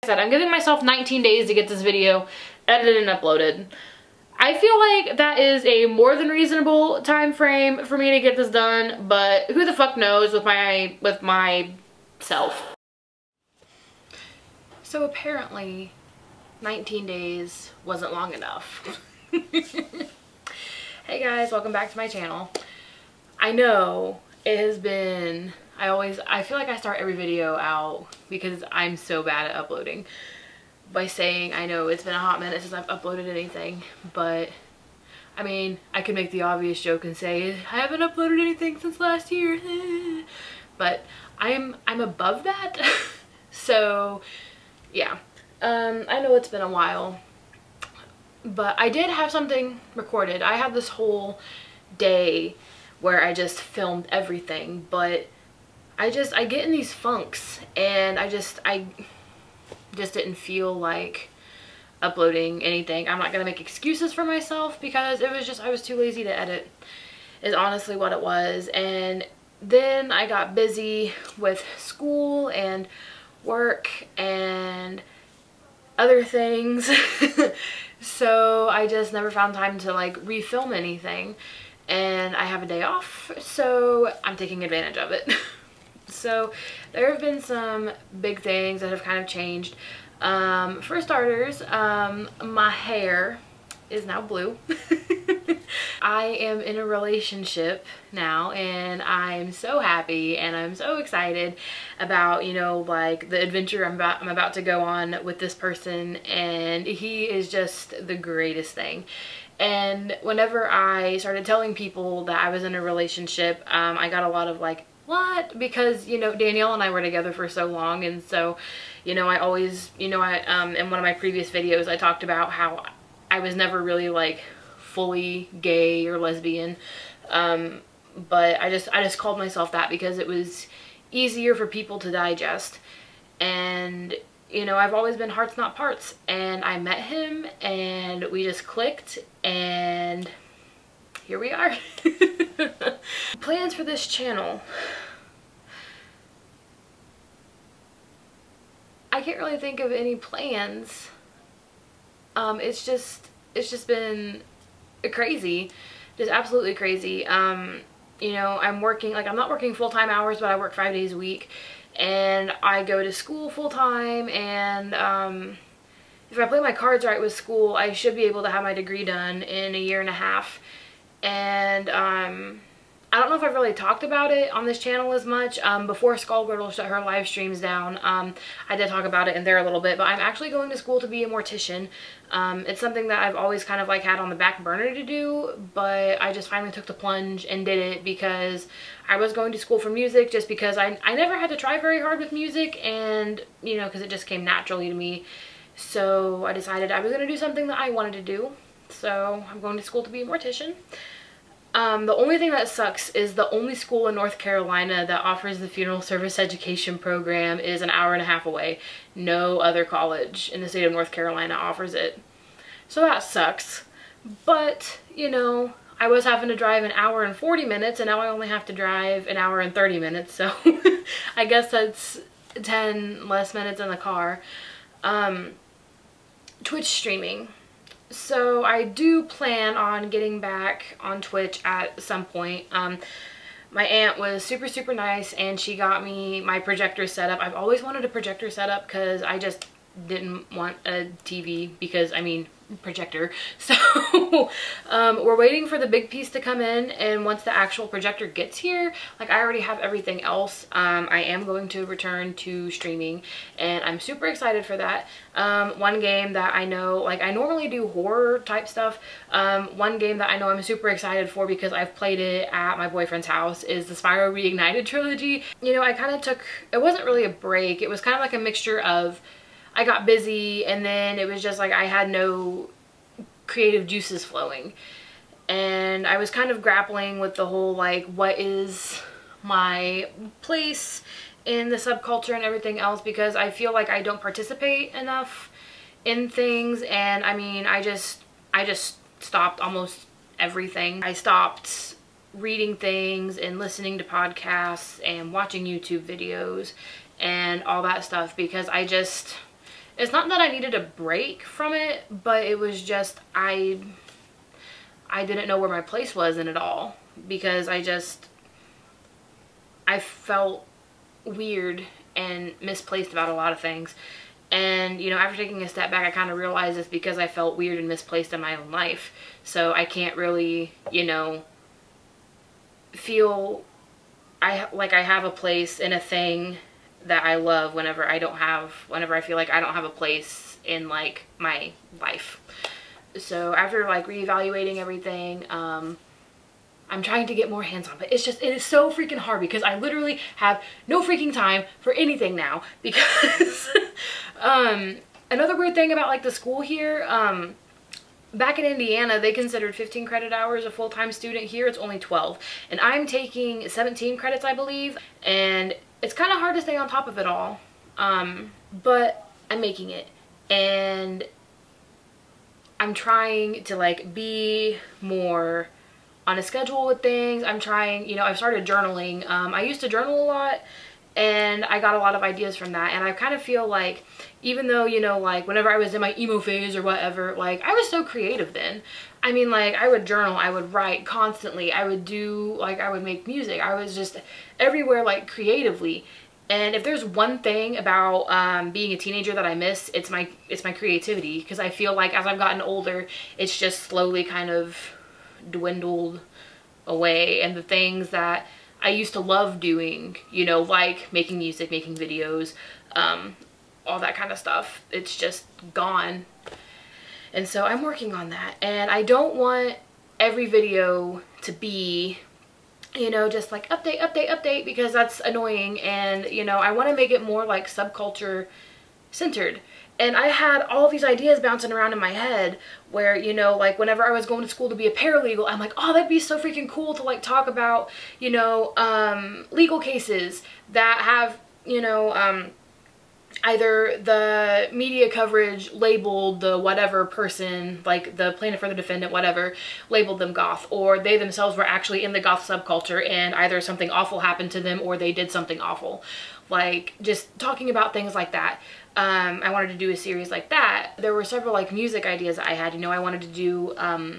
said, I'm giving myself 19 days to get this video edited and uploaded. I feel like that is a more than reasonable time frame for me to get this done, but who the fuck knows with myself. So apparently 19 days wasn't long enough. Hey guys, welcome back to my channel. I know it has been, I feel like I start every video out, because I'm so bad at uploading, by saying I know it's been a hot minute since I've uploaded anything, but I mean, I could make the obvious joke and say I haven't uploaded anything since last year, but I'm above that. So yeah, I know it's been a while, but I did have something recorded. I had this whole day where I just filmed everything, but I get in these funks, and I just didn't feel like uploading anything. I'm not gonna make excuses for myself, because it was just, I was too lazy to edit, is honestly what it was. And then I got busy with school and work and other things. So I just never found time to like refilm anything, and I have a day off, so I'm taking advantage of it. So there have been some big things that have kind of changed. For starters, my hair is now blue. I am in a relationship now, and I'm so happy and I'm so excited about, you know, like the adventure I'm about to go on with this person, and he is just the greatest thing. And whenever I started telling people that I was in a relationship, I got a lot of like, what? Because, you know, Danielle and I were together for so long, and so, you know, I always, you know, in one of my previous videos I talked about how I was never really like fully gay or lesbian, but I just called myself that because it was easier for people to digest. And you know, I've always been hearts not parts, and I met him and we just clicked, and here we are. Plans for this channel. I can't really think of any plans. It's just been crazy, just absolutely crazy. You know, I'm working, like, I'm not working full-time hours, but I work 5 days a week, and I go to school full-time, and if I play my cards right with school, I should be able to have my degree done in a year and a half. And I don't know if I've really talked about it on this channel as much. Before Skullgirl shut her live streams down, I did talk about it in there a little bit, but I'm actually going to school to be a mortician. It's something that I've always kind of like had on the back burner to do, but I just finally took the plunge and did it, because I was going to school for music, just because I never had to try very hard with music, and you know, because it just came naturally to me. So I decided I was going to do something that I wanted to do. So I'm going to school to be a mortician. The only thing that sucks is the only school in North Carolina that offers the funeral service education program is an hour and a half away. No other college in the state of North Carolina offers it. So that sucks. But, you know, I was having to drive an hour and 40 minutes, and now I only have to drive an hour and 30 minutes. So I guess that's 10 less minutes in the car. Twitch streaming. So I do plan on getting back on Twitch at some point. My aunt was super nice, and she got me my projector set up. I've always wanted a projector set up, because I just didn't want a TV, because I mean projector. So we're waiting for the big piece to come in, and once the actual projector gets here, like, I already have everything else. I am going to return to streaming, and I'm super excited for that. One game that I know, like, I normally do horror type stuff. One game that I know I'm super excited for, because I've played it at my boyfriend's house, is the Spyro Reignited trilogy. You know, I kind of took, it wasn't really a break, it was kind of like a mixture of I got busy, and then it was just like I had no creative juices flowing, and I was kind of grappling with the whole, like, what is my place in the subculture and everything else, because I feel like I don't participate enough in things. And I mean, I just stopped almost everything. I stopped reading things and listening to podcasts and watching YouTube videos and all that stuff, because It's not that I needed a break from it, but it was just I didn't know where my place was in it all, because I felt weird and misplaced about a lot of things. And, you know, after taking a step back, I kind of realized it's because I felt weird and misplaced in my own life. So I can't really, you know, feel like I have a place in a thing that I love whenever I feel like I don't have a place in like my life. So after like reevaluating everything, I'm trying to get more hands-on, but it is so freaking hard because I literally have no freaking time for anything now, because another weird thing about like the school here, back in Indiana, they considered 15 credit hours a full-time student. Here it's only 12, and I'm taking 17 credits, I believe, and it's kind of hard to stay on top of it all, but I'm making it, and I'm trying to like be more on a schedule with things. I'm trying, you know, I've started journaling. I used to journal a lot, and I got a lot of ideas from that, and I kind of feel like, even though, you know, like whenever I was in my emo phase or whatever, like I was so creative then. I mean, like I would journal, I would write constantly, I would make music, I was just everywhere like creatively. And if there's one thing about being a teenager that I miss, it's my creativity, because I feel like as I've gotten older, it's just slowly kind of dwindled away. And the things that I used to love doing, you know, like making music, making videos, all that kind of stuff, it's just gone. And so I'm working on that, and I don't want every video to be, you know, just like update, update, update, because that's annoying. And, you know, I want to make it more like subculture centered. And I had all these ideas bouncing around in my head where, you know, like whenever I was going to school to be a paralegal, I'm like, oh, that'd be so freaking cool to like talk about, you know, legal cases that have, you know, either the media coverage labeled the whatever person, like the plaintiff or the defendant, whatever, labeled them goth, or they themselves were actually in the goth subculture and either something awful happened to them or they did something awful. Like just talking about things like that. I wanted to do a series like that. There were several like music ideas I had. You know, I wanted to do, I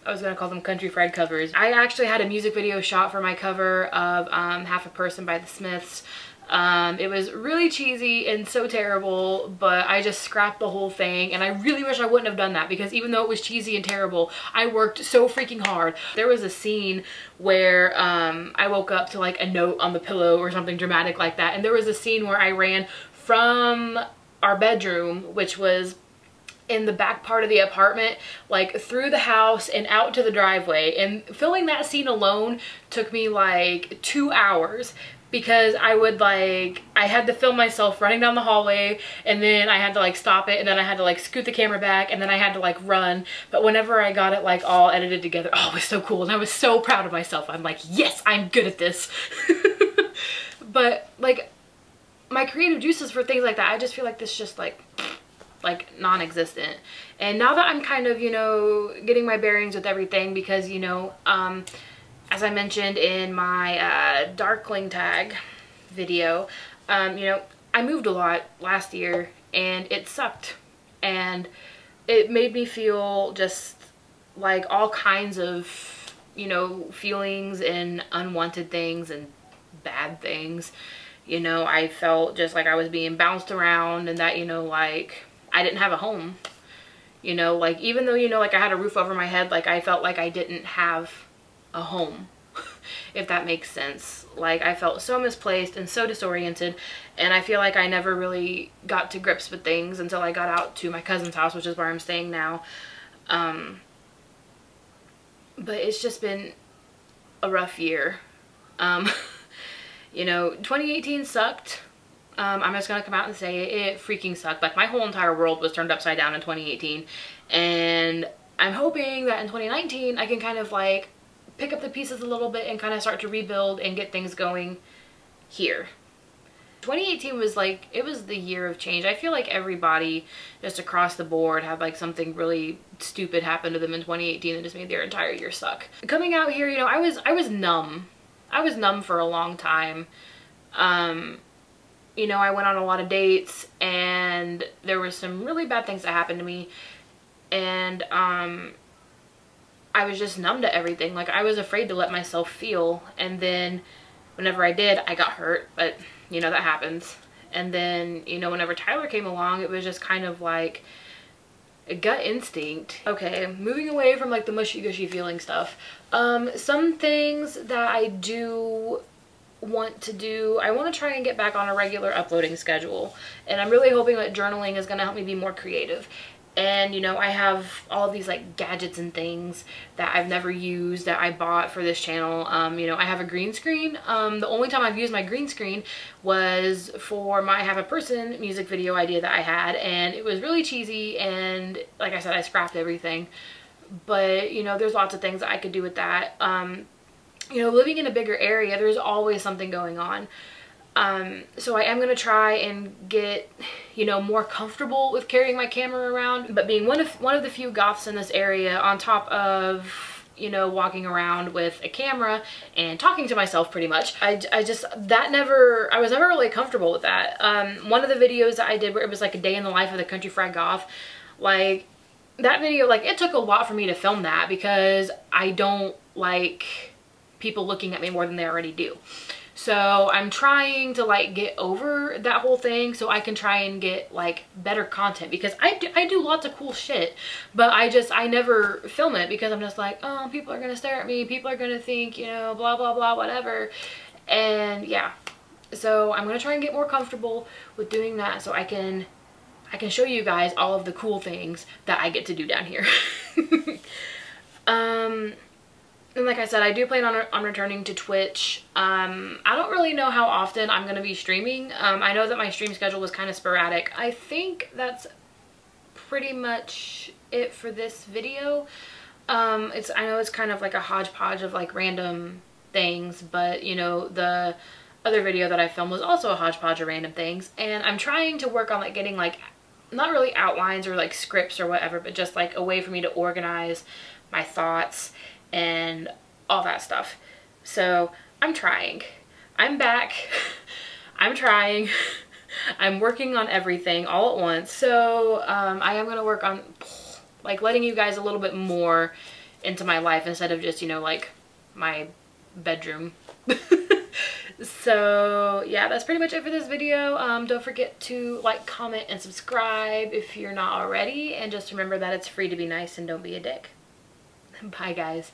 was gonna call them country fried covers. I actually had a music video shot for my cover of Half a Person by the Smiths. It was really cheesy and so terrible, but I just scrapped the whole thing, and I really wish I wouldn't have done that, because even though it was cheesy and terrible, I worked so freaking hard. There was a scene where I woke up to like a note on the pillow or something dramatic like that, and there was a scene where I ran from our bedroom, which was in the back part of the apartment, like through the house and out to the driveway, and filming that scene alone took me like 2 hours, because I had to film myself running down the hallway, and then I had to like stop it, and then I had to like scoot the camera back, and then I had to like run. But whenever I got it like all edited together, oh, it was so cool, and I was so proud of myself. I'm like, yes, I'm good at this. But like my creative juices for things like that, I just feel like this just like non-existent. And now that I'm kind of, you know, getting my bearings with everything, because, you know, as I mentioned in my Darkling tag video, you know, I moved a lot last year, and it sucked, and it made me feel just like all kinds of, you know, feelings and unwanted things and bad things. You know, I felt just like I was being bounced around, and that, you know, like I didn't have a home. You know, like even though, you know, like I had a roof over my head, like I felt like I didn't have a home, if that makes sense. Like I felt so misplaced and so disoriented, and I feel like I never really got to grips with things until I got out to my cousin's house, which is where I'm staying now. But it's just been a rough year. You know, 2018 sucked. I'm just gonna come out and say it freaking sucked. Like my whole entire world was turned upside down in 2018, and I'm hoping that in 2019 I can kind of like pick up the pieces a little bit and kind of start to rebuild and get things going here. 2018 was like, it was the year of change. I feel like everybody just across the board had like something really stupid happen to them in 2018 that just made their entire year suck. Coming out here, you know, I was numb. I was numb for a long time. you know, I went on a lot of dates and there were some really bad things that happened to me, and I was just numb to everything. Like, I was afraid to let myself feel, and then whenever I did, I got hurt, but you know, that happens. And then, you know, whenever Tyler came along, it was just kind of like a gut instinct. Okay, moving away from like the mushy gushy feeling stuff. Some things that I do want to do, I want to try and get back on a regular uploading schedule, and I'm really hoping that journaling is going to help me be more creative. And you know, I have all of these like gadgets and things that I've never used that I bought for this channel. You know, I have a green screen. The only time I've used my green screen was for my Have a Person music video idea that I had, and it was really cheesy, and like I said, I scrapped everything. But you know, there's lots of things that I could do with that. You know, living in a bigger area, there's always something going on. So I am going to try and get, you know, more comfortable with carrying my camera around, but being one of the few goths in this area, on top of, you know, walking around with a camera and talking to myself pretty much, I was never really comfortable with that. One of the videos that I did where it was like a day in the life of the country fried goth, like that video, like it took a lot for me to film that because I don't like people looking at me more than they already do. So I'm trying to like get over that whole thing so I can try and get like better content, because I do lots of cool shit, but I never film it because I'm just like, oh, people are gonna stare at me, people are gonna think, you know, blah blah blah, whatever. And yeah, so I'm gonna try and get more comfortable with doing that so I can show you guys all of the cool things that I get to do down here. And like I said, I do plan on returning to Twitch. I don't really know how often I'm going to be streaming. I know that my stream schedule was kind of sporadic. I think that's pretty much it for this video. I know it's kind of like a hodgepodge of like random things, but you know, the other video that I filmed was also a hodgepodge of random things. And I'm trying to work on like getting like, not really outlines or like scripts or whatever, but just like a way for me to organize my thoughts and all that stuff. So I'm trying. I'm back. I'm trying. I'm working on everything all at once. So I am going to work on like letting you guys a little bit more into my life instead of just, you know, like my bedroom. So yeah, that's pretty much it for this video. Don't forget to like, comment, and subscribe if you're not already. And just remember that it's free to be nice and don't be a dick. Bye guys.